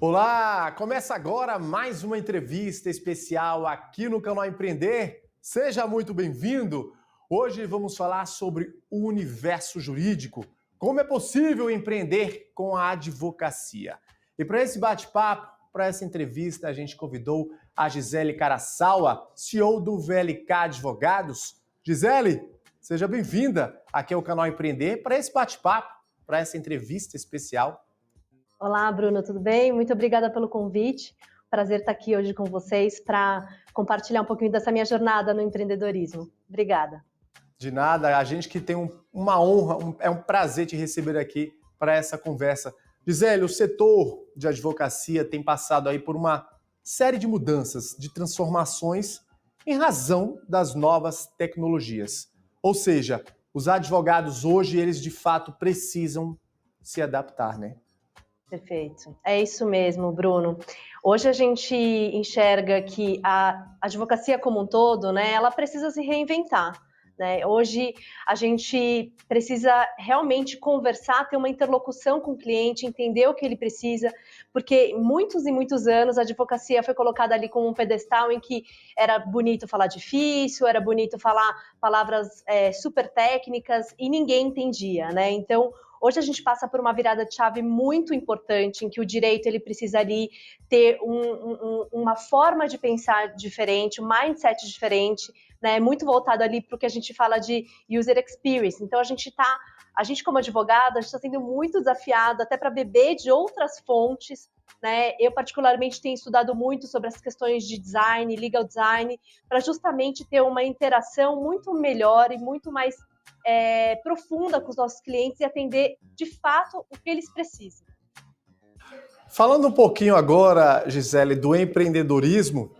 Olá, começa agora mais uma entrevista especial aqui no canal Empreender. Seja muito bem-vindo. Hoje vamos falar sobre o universo jurídico. Como é possível empreender com a advocacia? E para esse bate-papo, para essa entrevista, a gente convidou a Gisele Caraçaua, CEO do VLK Advogados. Gisele, seja bem-vinda aqui ao canal Empreender para esse bate-papo, para essa entrevista especial. Olá, Bruno, tudo bem? Muito obrigada pelo convite. Prazer estar aqui hoje com vocês para compartilhar um pouquinho dessa minha jornada no empreendedorismo. Obrigada. De nada, a gente que tem uma honra, é um prazer te receber aqui para essa conversa. Gisele, o setor de advocacia tem passado aí por uma série de mudanças, de transformações em razão das novas tecnologias. Ou seja, os advogados hoje, eles de fato precisam se adaptar, né? Perfeito. É isso mesmo, Bruno. Hoje a gente enxerga que a advocacia como um todo, né, ela precisa se reinventar. Né? Hoje a gente precisa realmente conversar, ter uma interlocução com o cliente, entender o que ele precisa, porque muitos e muitos anos a advocacia foi colocada ali como um pedestal em que era bonito falar difícil, era bonito falar palavras super técnicas e ninguém entendia, né? Então, hoje a gente passa por uma virada de chave muito importante, em que o direito ele precisa ali ter uma forma de pensar diferente, um mindset diferente, né, muito voltado ali para o que a gente fala de user experience. Então a gente como advogada, a gente está sendo muito desafiado até para beber de outras fontes, né? Eu particularmente tenho estudado muito sobre as questões de design, legal design, para justamente ter uma interação muito melhor e muito mais profunda com os nossos clientes e atender de fato o que eles precisam. Falando um pouquinho agora, Gisele, do empreendedorismo,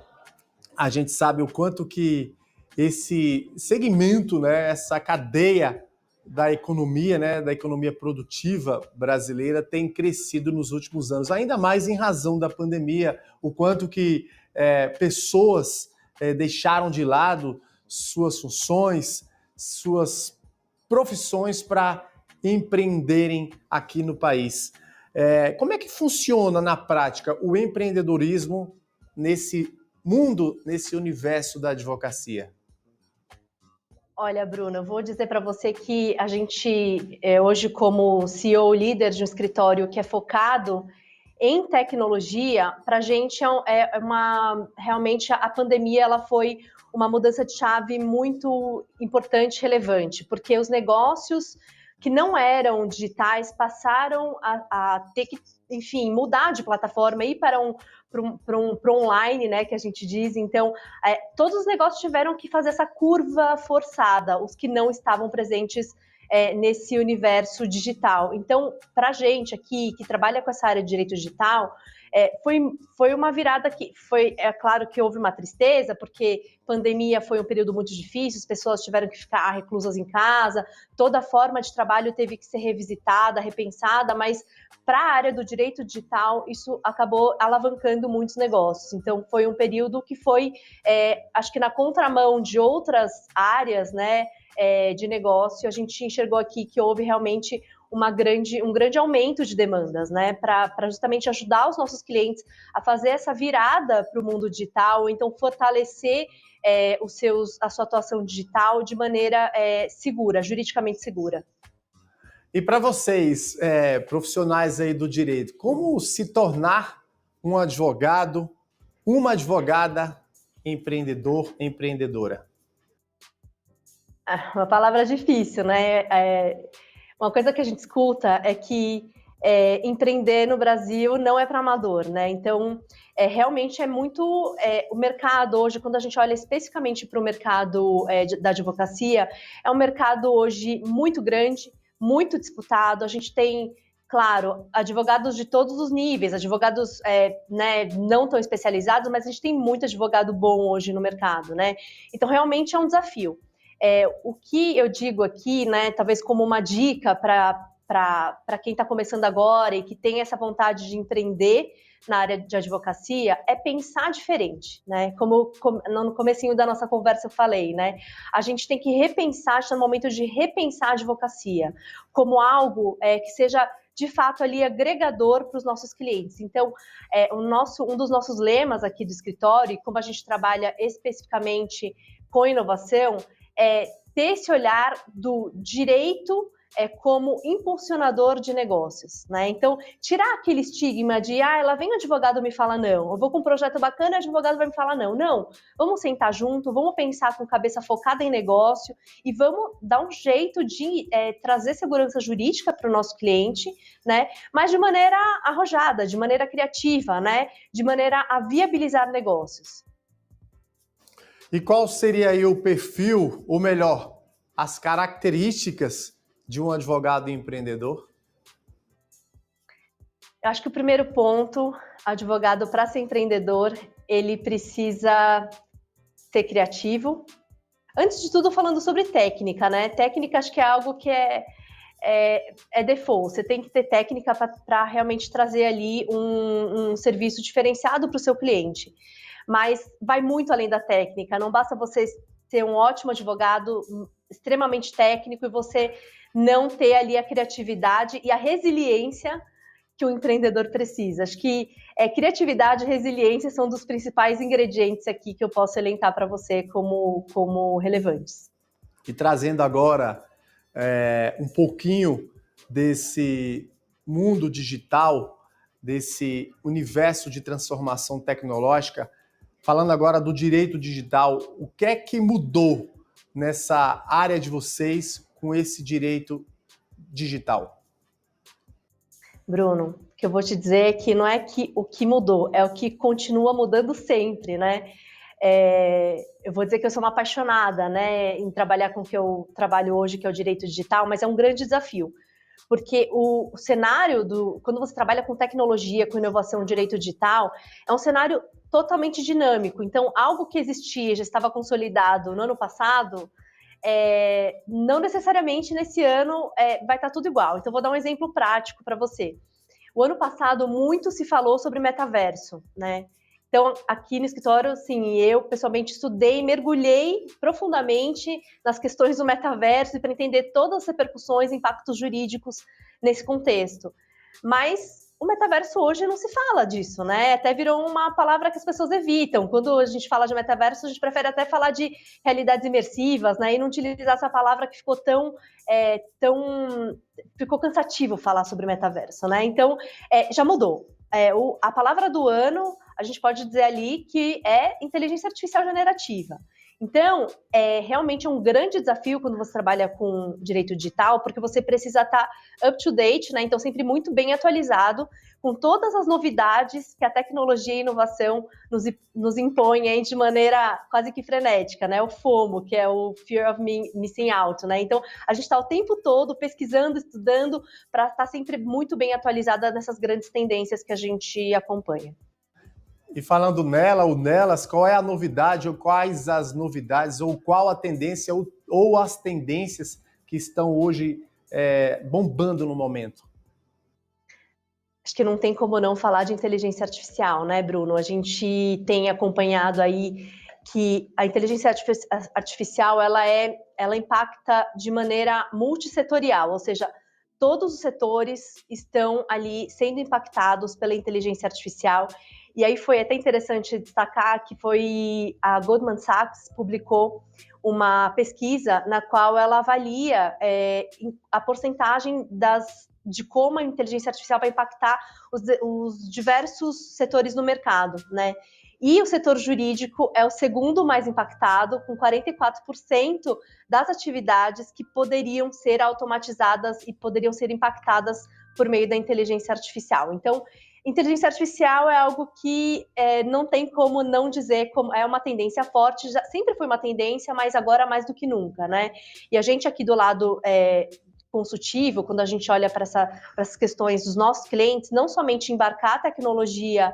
a gente sabe o quanto que esse segmento, né, essa cadeia da economia, né, da economia produtiva brasileira tem crescido nos últimos anos, ainda mais em razão da pandemia, o quanto que pessoas deixaram de lado suas funções, suas profissões para empreenderem aqui no país. Como é que funciona na prática o empreendedorismo nesse mundo, nesse universo da advocacia? Olha, Bruno, eu vou dizer para você que a gente, hoje como CEO líder de um escritório que é focado em tecnologia, para a gente realmente a pandemia ela foi uma mudança de chave muito importante e relevante, porque os negócios que não eram digitais passaram a ter que, enfim, mudar de plataforma e ir para um online, né, que a gente diz. Então, todos os negócios tiveram que fazer essa curva forçada, os que não estavam presentes nesse universo digital. Então, para a gente aqui, que trabalha com essa área de direito digital, foi uma virada que é claro que houve uma tristeza, porque pandemia foi um período muito difícil, as pessoas tiveram que ficar reclusas em casa, toda a forma de trabalho teve que ser revisitada, repensada, mas para a área do direito digital, isso acabou alavancando muitos negócios. Então, foi um período que foi, acho que na contramão de outras áreas, né, de negócio, a gente enxergou aqui que houve realmente um grande aumento de demandas, né, para justamente ajudar os nossos clientes a fazer essa virada para o mundo digital, então fortalecer a sua atuação digital de maneira segura, juridicamente segura. E para vocês, profissionais aí do direito, como se tornar um advogado, uma advogada, empreendedor, empreendedora? Uma palavra difícil, né? Uma coisa que a gente escuta é que empreender no Brasil não é para amador, né? Então, realmente é muito... o mercado hoje, quando a gente olha especificamente para o mercado da advocacia, é um mercado hoje muito grande, muito disputado. A gente tem, claro, advogados de todos os níveis, advogados né, não tão especializados, mas a gente tem muito advogado bom hoje no mercado, né? Então, realmente é um desafio. O que eu digo aqui, né, talvez como uma dica para quem está começando agora e que tem essa vontade de empreender na área de advocacia, é pensar diferente, né? Como no comecinho da nossa conversa eu falei, né? A gente tem que repensar, está no momento de repensar a advocacia como algo que seja de fato, ali agregador para os nossos clientes. Então, um dos nossos lemas aqui do escritório, como a gente trabalha especificamente com inovação, é ter esse olhar do direito como impulsionador de negócios, né? Então, tirar aquele estigma de, lá vem o advogado me fala não, eu vou com um projeto bacana e o advogado vai me falar não. Não, vamos sentar junto, vamos pensar com cabeça focada em negócio e vamos dar um jeito de trazer segurança jurídica para o nosso cliente, né? Mas de maneira arrojada, de maneira criativa, né? De maneira a viabilizar negócios. E qual seria aí o perfil, ou melhor, as características de um advogado empreendedor? Eu acho que o primeiro ponto, advogado para ser empreendedor, ele precisa ser criativo. Antes de tudo, falando sobre técnica, né? Técnica acho que é algo que é default. Você tem que ter técnica para realmente trazer ali um serviço diferenciado para o seu cliente. Mas vai muito além da técnica. Não basta você ser um ótimo advogado, extremamente técnico, e você não ter ali a criatividade e a resiliência que o empreendedor precisa. Acho que criatividade e resiliência são dos principais ingredientes aqui que eu posso elencar para você como relevantes. E trazendo agora um pouquinho desse mundo digital, desse universo de transformação tecnológica, falando agora do direito digital, o que é que mudou nessa área de vocês com esse direito digital? Bruno, o que eu vou te dizer é que não é que o que mudou, é o que continua mudando sempre, né? Eu vou dizer que eu sou uma apaixonada, né, em trabalhar com o que eu trabalho hoje, que é o direito digital, mas é um grande desafio, porque o cenário quando você trabalha com tecnologia, com inovação, direito digital, é um cenário totalmente dinâmico. Então, algo que existia, já estava consolidado no ano passado, não necessariamente nesse ano vai estar tudo igual. Então, vou dar um exemplo prático para você. O ano passado, muito se falou sobre metaverso, né? Então, aqui no escritório, assim, eu pessoalmente estudei, mergulhei profundamente nas questões do metaverso para entender todas as repercussões, impactos jurídicos nesse contexto. Mas o metaverso hoje não se fala disso, né? Até virou uma palavra que as pessoas evitam. Quando a gente fala de metaverso, a gente prefere até falar de realidades imersivas, né? E não utilizar essa palavra que ficou ficou cansativo falar sobre metaverso, né? Então, já mudou. A palavra do ano, a gente pode dizer ali que é inteligência artificial generativa. Então, realmente é um grande desafio quando você trabalha com direito digital, porque você precisa estar up to date, né? Então, sempre muito bem atualizado com todas as novidades que a tecnologia e a inovação nos impõe aí de maneira quase que frenética, né? O FOMO, que é o Fear of Missing Out, né? Então, a gente está o tempo todo pesquisando, estudando, para estar sempre muito bem atualizada nessas grandes tendências que a gente acompanha. E falando nela ou nelas, qual é a novidade, ou quais as novidades, ou qual a tendência, ou as tendências que estão hoje bombando no momento? Acho que não tem como não falar de inteligência artificial, né, Bruno? A gente tem acompanhado aí que a inteligência artificial ela impacta de maneira multissetorial, ou seja, todos os setores estão ali sendo impactados pela inteligência artificial. E aí foi até interessante destacar que a Goldman Sachs publicou uma pesquisa na qual ela avalia a porcentagem de como a inteligência artificial vai impactar os diversos setores no mercado, né? E o setor jurídico é o segundo mais impactado, com 44% das atividades que poderiam ser automatizadas e poderiam ser impactadas por meio da inteligência artificial. Então, inteligência artificial é algo que não tem como não dizer, como é uma tendência forte, sempre foi uma tendência, mas agora mais do que nunca, né? E a gente aqui do lado consultivo, quando a gente olha para essas questões dos nossos clientes, não somente embarcar a tecnologia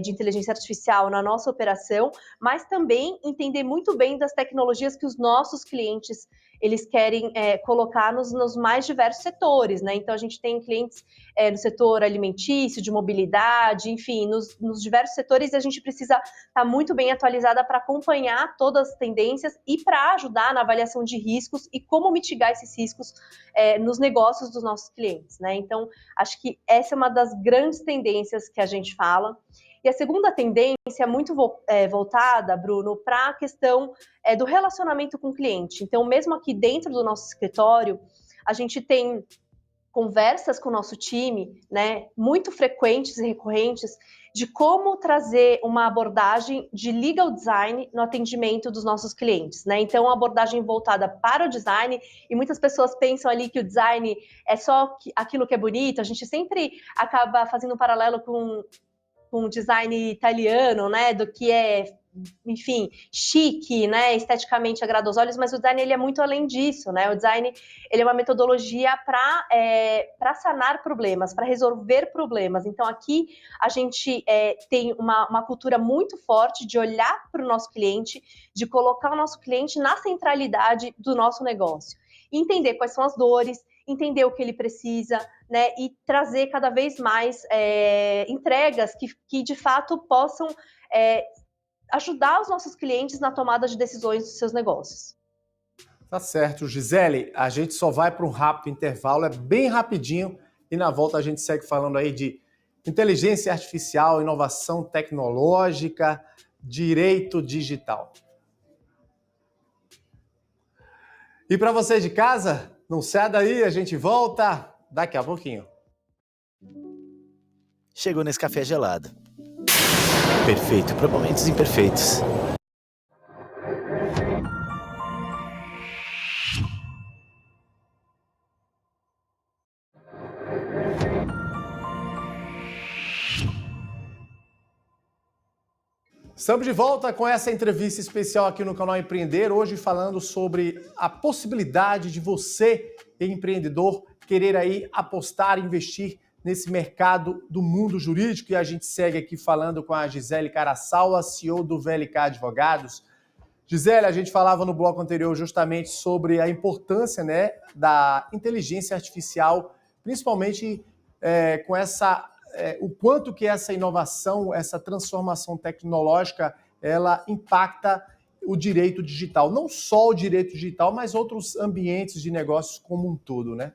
de inteligência artificial na nossa operação, mas também entender muito bem das tecnologias que os nossos clientes eles querem colocar nos mais diversos setores, né? Então, a gente tem clientes no setor alimentício, de mobilidade, enfim, nos diversos setores, e a gente precisa estar muito bem atualizada para acompanhar todas as tendências e para ajudar na avaliação de riscos e como mitigar esses riscos nos negócios dos nossos clientes, né? Então, acho que essa é uma das grandes tendências que a gente fala. E a segunda tendência é muito voltada, Bruno, para a questão do relacionamento com o cliente. Então, mesmo aqui dentro do nosso escritório, a gente tem conversas com o nosso time, né, muito frequentes e recorrentes, de como trazer uma abordagem de legal design no atendimento dos nossos clientes, né? Então, uma abordagem voltada para o design, e muitas pessoas pensam ali que o design é só aquilo que é bonito. A gente sempre acaba fazendo um paralelo com design italiano, né, do que é, enfim, chique, né, esteticamente agrada aos olhos, mas o design ele é muito além disso, né? O design ele é uma metodologia para sanar problemas, para resolver problemas. Então aqui a gente tem uma cultura muito forte de olhar para o nosso cliente, de colocar o nosso cliente na centralidade do nosso negócio, e entender quais são as dores, entender o que ele precisa, né, e trazer cada vez mais entregas que de fato possam ajudar os nossos clientes na tomada de decisões dos seus negócios. Tá certo, Gisele. A gente só vai para um rápido intervalo, é bem rapidinho, e na volta a gente segue falando aí de inteligência artificial, inovação tecnológica, direito digital. E para você de casa, não sai daí, a gente volta daqui a pouquinho. Chegou nesse café gelado. Perfeito para momentos imperfeitos. Estamos de volta com essa entrevista especial aqui no canal Empreender, hoje falando sobre a possibilidade de você, empreendedor, querer aí apostar, investir nesse mercado do mundo jurídico, e a gente segue aqui falando com a Gisele Caraçal, a CEO do VLK Advogados. Gisele, a gente falava no bloco anterior justamente sobre a importância, né, da inteligência artificial, principalmente com o quanto que essa inovação, essa transformação tecnológica, ela impacta o direito digital. Não só o direito digital, mas outros ambientes de negócios como um todo, né?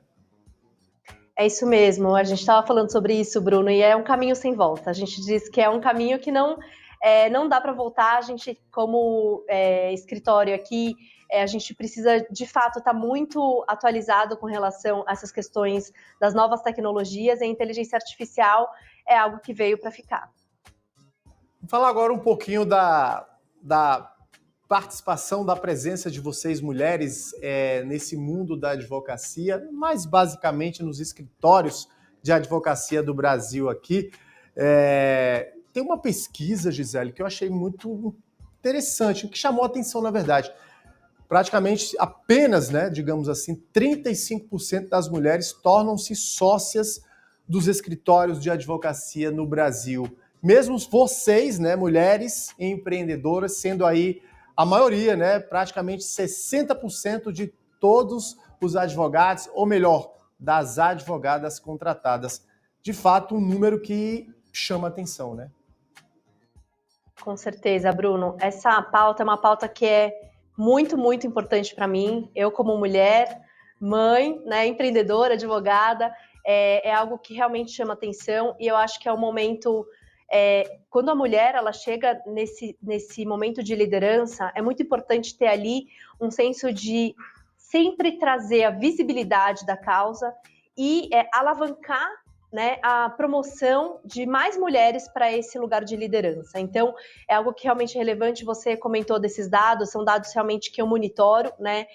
É isso mesmo, a gente estava falando sobre isso, Bruno, e é um caminho sem volta. A gente diz que é um caminho que não dá para voltar. A gente, como escritório aqui, a gente precisa, de fato, estar muito atualizado com relação a essas questões das novas tecnologias, e a inteligência artificial é algo que veio para ficar. Vamos falar agora um pouquinho da participação, da presença de vocês, mulheres, nesse mundo da advocacia, mais basicamente nos escritórios de advocacia do Brasil aqui. Tem uma pesquisa, Gisele, que eu achei muito interessante, que chamou a atenção, na verdade. Praticamente apenas, né, digamos assim, 35% das mulheres tornam-se sócias dos escritórios de advocacia no Brasil. Mesmo vocês, né, mulheres empreendedoras, sendo aí a maioria, né, praticamente 60% de todos os advogados, ou melhor, das advogadas contratadas. De fato, um número que chama atenção, né? Com certeza, Bruno. Essa pauta é uma pauta que é muito, muito importante para mim. Eu, como mulher, mãe, né, empreendedora, advogada, é algo que realmente chama atenção, e eu acho que é um momento... quando a mulher ela chega nesse momento de liderança, é muito importante ter ali um senso de sempre trazer a visibilidade da causa e alavancar, né, a promoção de mais mulheres para esse lugar de liderança. Então, é algo que realmente é relevante. Você comentou desses dados, são dados realmente que eu monitoro, né,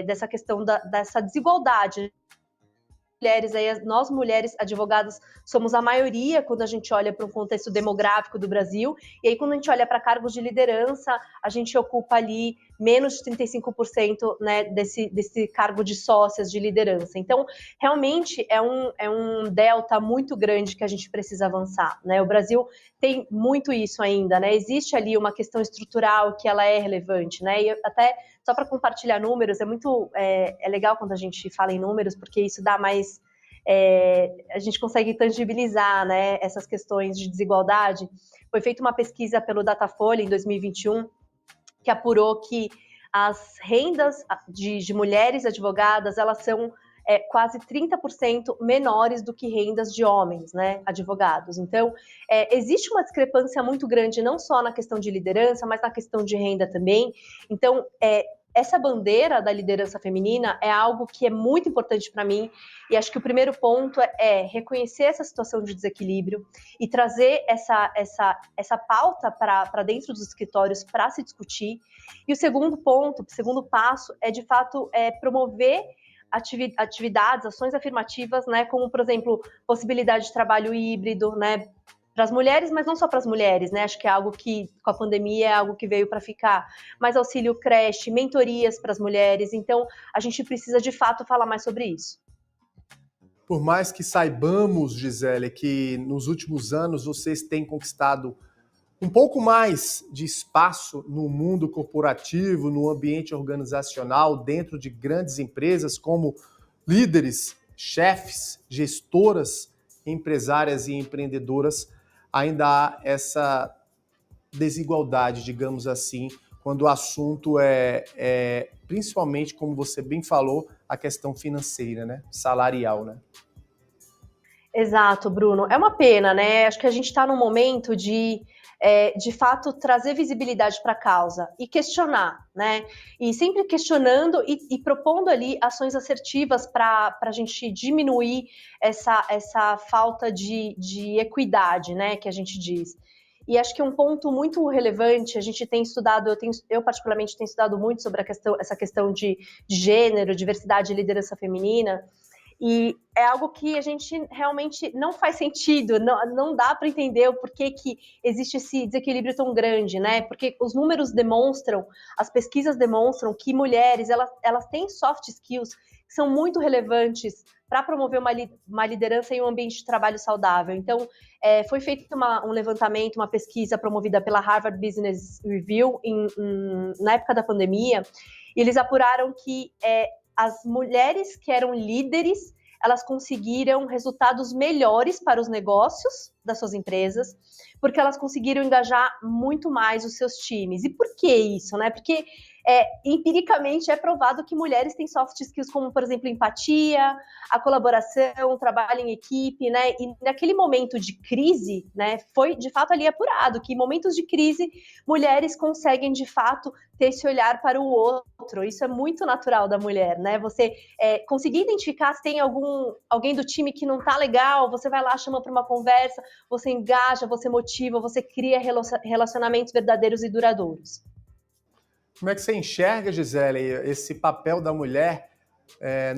dessa questão dessa desigualdade. Mulheres, aí, nós mulheres advogadas somos a maioria quando a gente olha para o contexto demográfico do Brasil, e aí quando a gente olha para cargos de liderança, a gente ocupa ali menos de 35%, né, desse cargo de sócias de liderança. Então, realmente é um delta muito grande que a gente precisa avançar, né? O Brasil tem muito isso ainda, né? Existe ali uma questão estrutural que ela é relevante, né? E até só para compartilhar números, é legal quando a gente fala em números, porque isso dá mais a gente consegue tangibilizar, né, essas questões de desigualdade. Foi feita uma pesquisa pelo Datafolha em 2021 que apurou que as rendas de mulheres advogadas, elas são quase 30% menores do que rendas de homens, né, advogados. Então, existe uma discrepância muito grande, não só na questão de liderança, mas na questão de renda também. Então, essa bandeira da liderança feminina é algo que é muito importante para mim, e acho que o primeiro ponto é reconhecer essa situação de desequilíbrio e trazer essa pauta para dentro dos escritórios para se discutir. E o segundo ponto, o segundo passo é, de fato, promover atividades, ações afirmativas, né, como, por exemplo, possibilidade de trabalho híbrido, né, para as mulheres, mas não só para as mulheres, né? Acho que é algo que, com a pandemia, é algo que veio para ficar. Mais auxílio creche, mentorias para as mulheres. Então, a gente precisa, de fato, falar mais sobre isso. Por mais que saibamos, Gisele, que nos últimos anos vocês têm conquistado um pouco mais de espaço no mundo corporativo, no ambiente organizacional, dentro de grandes empresas como líderes, chefes, gestoras, empresárias e empreendedoras, ainda há essa desigualdade, digamos assim, quando o assunto é principalmente, como você bem falou, a questão financeira, né? Salarial, né? Exato, Bruno. É uma pena, né? Acho que a gente está num momento de fato, trazer visibilidade para a causa e questionar, né? E sempre questionando e propondo ali ações assertivas para a gente diminuir essa falta de equidade, né? Que a gente diz. E acho que um ponto muito relevante, a gente tem estudado, eu particularmente tenho estudado muito sobre essa questão de gênero, diversidade e liderança feminina. E é algo que a gente realmente não faz sentido, não dá para entender o porquê que existe esse desequilíbrio tão grande, né? Porque os números demonstram, as pesquisas demonstram que mulheres, elas têm soft skills que são muito relevantes para promover uma liderança em um ambiente de trabalho saudável. Então, foi feito um levantamento, uma pesquisa promovida pela Harvard Business Review na época da pandemia, e eles apuraram que as mulheres que eram líderes, elas conseguiram resultados melhores para os negócios das suas empresas, porque elas conseguiram engajar muito mais os seus times. E por que isso, né? Porque empiricamente é provado que mulheres têm soft skills como, por exemplo, empatia, a colaboração, o trabalho em equipe, né? E naquele momento de crise, né, foi de fato ali apurado que em momentos de crise, mulheres conseguem de fato ter esse olhar para o outro. Isso é muito natural da mulher, né? Você conseguir identificar se tem alguém do time que não tá legal, você vai lá, chama para uma conversa, você engaja, você motiva, você cria relacionamentos verdadeiros e duradouros. Como é que você enxerga, Gisele, esse papel da mulher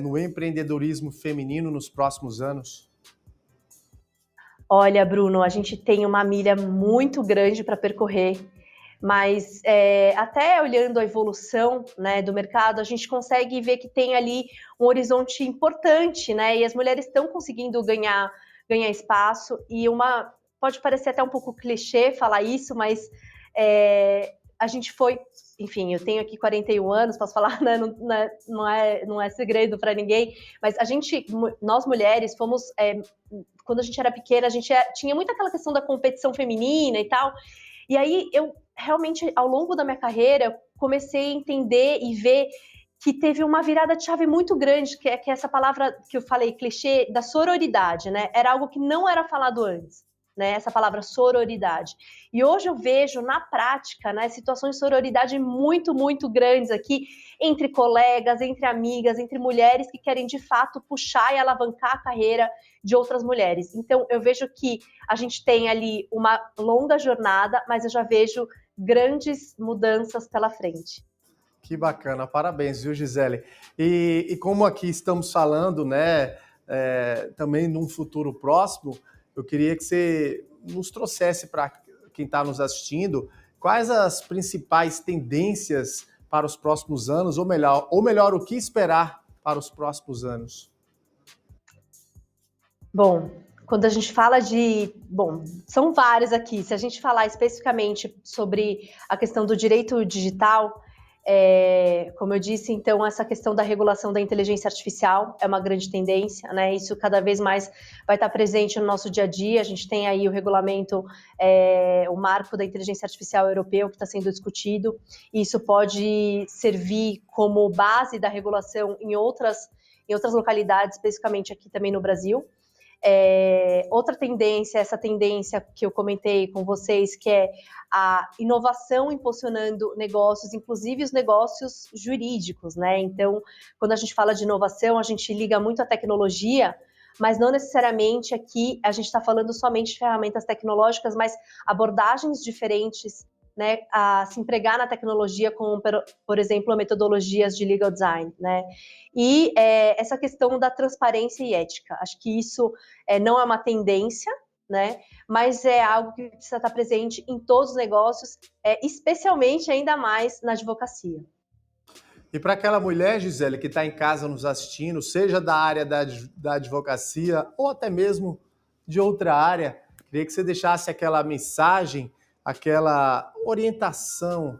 no empreendedorismo feminino nos próximos anos? Olha, Bruno, a gente tem uma milha muito grande para percorrer, mas até olhando a evolução, né, do mercado, a gente consegue ver que tem ali um horizonte importante, né, e as mulheres estão conseguindo ganhar espaço, e pode parecer até um pouco clichê falar isso, mas a gente foi, enfim, eu tenho aqui 41 anos, posso falar, né, não é segredo para ninguém, mas nós mulheres fomos, quando a gente era pequena, a gente tinha muito aquela questão da competição feminina e tal, e aí eu realmente, ao longo da minha carreira, comecei a entender e ver que teve uma virada de chave muito grande, que é essa palavra que eu falei, clichê, da sororidade, né? Era algo que não era falado antes, né? Essa palavra sororidade. E hoje eu vejo, na prática, né, situações de sororidade muito, muito grandes aqui, entre colegas, entre amigas, entre mulheres que querem, de fato, puxar e alavancar a carreira de outras mulheres. Então, eu vejo que a gente tem ali uma longa jornada, mas eu já vejo grandes mudanças pela frente. Que bacana, parabéns, viu, Gisele? E como aqui estamos falando, né, também num futuro próximo, eu queria que você nos trouxesse para quem está nos assistindo quais as principais tendências para os próximos anos, ou melhor, o que esperar para os próximos anos? Bom, quando a gente fala são vários aqui. Se a gente falar especificamente sobre a questão do direito digital, como eu disse, então, essa questão da regulação da inteligência artificial é uma grande tendência, né? Isso cada vez mais vai estar presente no nosso dia a dia. A gente tem aí o regulamento, o marco da inteligência artificial europeu que está sendo discutido, e isso pode servir como base da regulação em outras localidades, especificamente aqui também no Brasil. Outra tendência, essa tendência que eu comentei com vocês, que é a inovação impulsionando negócios, inclusive os negócios jurídicos, né? Então, quando a gente fala de inovação, a gente liga muito à tecnologia, mas não necessariamente aqui a gente está falando somente de ferramentas tecnológicas, mas abordagens diferentes, né, a se empregar na tecnologia com, por exemplo, metodologias de legal design, né? E essa questão da transparência e ética. Acho que isso não é uma tendência, né? Mas é algo que precisa estar presente em todos os negócios, especialmente ainda mais na advocacia. E para aquela mulher, Gisele, que está em casa nos assistindo, seja da área da advocacia ou até mesmo de outra área, queria que você deixasse aquela mensagem, aquela orientação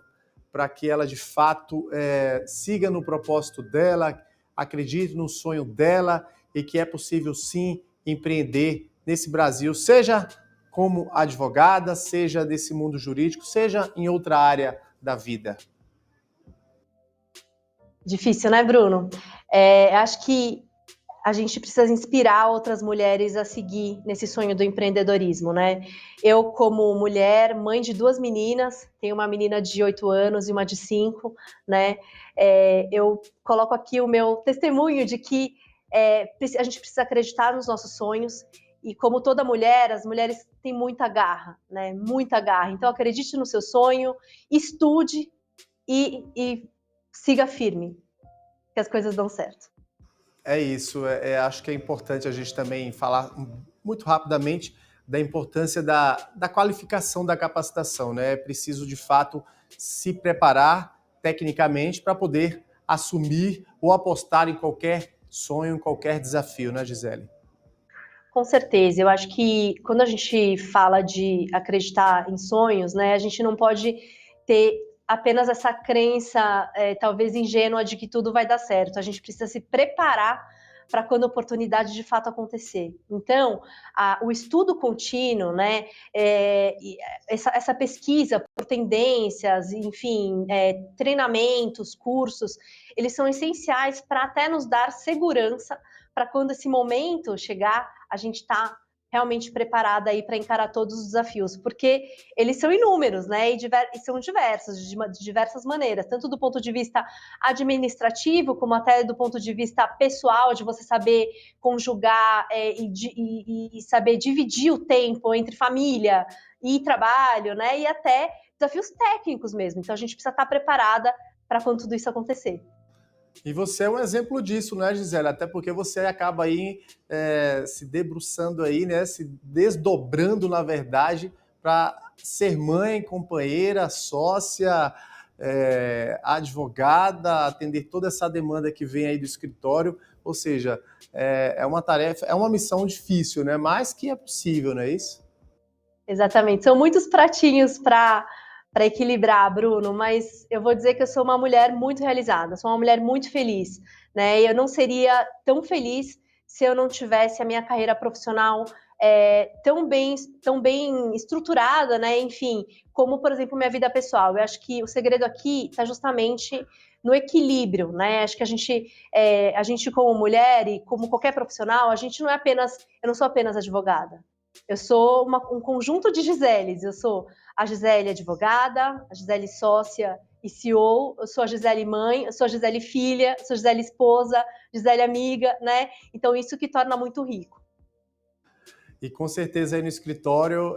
para que ela, de fato, siga no propósito dela, acredite no sonho dela e que é possível, sim, empreender nesse Brasil, seja como advogada, seja desse mundo jurídico, seja em outra área da vida. Difícil, né, Bruno? Acho que a gente precisa inspirar outras mulheres a seguir nesse sonho do empreendedorismo, né? Eu, como mulher, mãe de 2 meninas, tenho uma menina de 8 anos e uma de 5, né? Eu coloco aqui o meu testemunho de que a gente precisa acreditar nos nossos sonhos e, como toda mulher, as mulheres têm muita garra, né? Muita garra. Então, acredite no seu sonho, estude e siga firme, que as coisas dão certo. É isso, acho que é importante a gente também falar muito rapidamente da importância da qualificação, da capacitação, né? É preciso, de fato, se preparar tecnicamente para poder assumir ou apostar em qualquer sonho, em qualquer desafio, né, Gisele? Com certeza, eu acho que quando a gente fala de acreditar em sonhos, né, a gente não pode ter apenas essa crença, talvez ingênua, de que tudo vai dar certo. A gente precisa se preparar para quando a oportunidade de fato acontecer. Então, o estudo contínuo, né, essa pesquisa por tendências, enfim, treinamentos, cursos, eles são essenciais para até nos dar segurança para quando esse momento chegar, a gente está realmente preparada aí para encarar todos os desafios, porque eles são inúmeros, né? E são diversos, de diversas maneiras, tanto do ponto de vista administrativo, como até do ponto de vista pessoal, de você saber conjugar e saber dividir o tempo entre família e trabalho, né? E até desafios técnicos mesmo. Então a gente precisa estar preparada para quando tudo isso acontecer. E você é um exemplo disso, né, Gisele? Até porque você acaba aí se debruçando aí, né, se desdobrando, na verdade, para ser mãe, companheira, sócia, advogada, atender toda essa demanda que vem aí do escritório. Ou seja, é uma tarefa, é uma missão difícil, né? Mas que é possível, não é isso? Exatamente. São muitos pratinhos para equilibrar, Bruno, mas eu vou dizer que eu sou uma mulher muito realizada, sou uma mulher muito feliz, né? E eu não seria tão feliz se eu não tivesse a minha carreira profissional tão bem estruturada, né? Enfim, como, por exemplo, minha vida pessoal. Eu acho que o segredo aqui está justamente no equilíbrio, né? Acho que a gente como mulher e como qualquer profissional, a gente não é apenas, eu não sou apenas advogada. Eu sou um conjunto de Giseles. Eu sou a Gisele advogada, a Gisele sócia e CEO, eu sou a Gisele mãe, eu sou a Gisele filha, eu sou a Gisele esposa, Gisele amiga, né? Então isso que torna muito rico. E com certeza aí no escritório,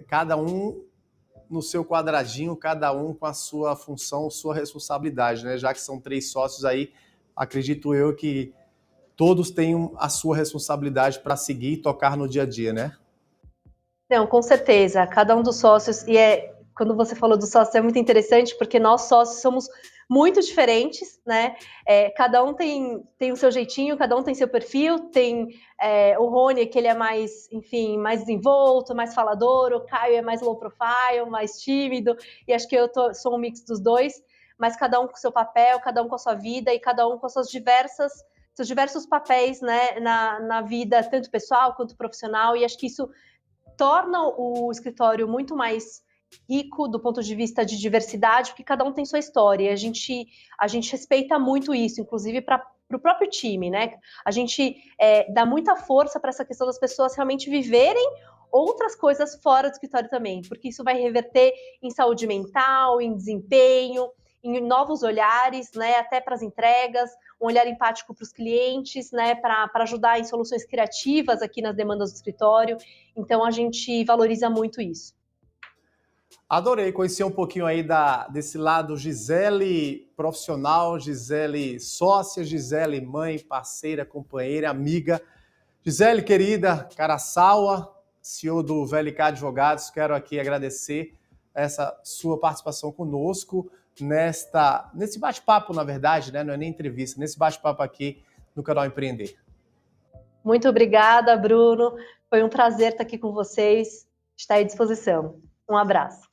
cada um no seu quadradinho, cada um com a sua função, sua responsabilidade, né? Já que são 3 sócios aí, acredito eu que todos têm a sua responsabilidade para seguir e tocar no dia a dia, né? Não, com certeza. Cada um dos sócios, quando você falou do sócio, é muito interessante, porque nós sócios somos muito diferentes, né? Cada um tem o seu jeitinho, cada um tem seu perfil, tem o Rony, que ele é mais, enfim, mais desenvolto, mais falador, o Caio é mais low profile, mais tímido, e acho que sou um mix dos dois, mas cada um com seu papel, cada um com a sua vida, e cada um com as seus diversos papéis, né, na vida, tanto pessoal quanto profissional, e acho que isso torna o escritório muito mais rico do ponto de vista de diversidade, porque cada um tem sua história, e a gente respeita muito isso, inclusive para o próprio time, né? A gente dá muita força para essa questão das pessoas realmente viverem outras coisas fora do escritório também, porque isso vai reverter em saúde mental, em desempenho, em novos olhares, né, até para as entregas, um olhar empático para os clientes, né, para ajudar em soluções criativas aqui nas demandas do escritório. Então, a gente valoriza muito isso. Adorei conhecer um pouquinho aí desse lado Gisele profissional, Gisele sócia, Gisele mãe, parceira, companheira, amiga. Gisele, querida, Caraçaua, CEO do VLK Advogados, quero aqui agradecer essa sua participação conosco nesse bate-papo, na verdade, né? Não é nem entrevista, nesse bate-papo aqui no canal Empreender. Muito obrigada, Bruno. Foi um prazer estar aqui com vocês. Está à disposição. Um abraço.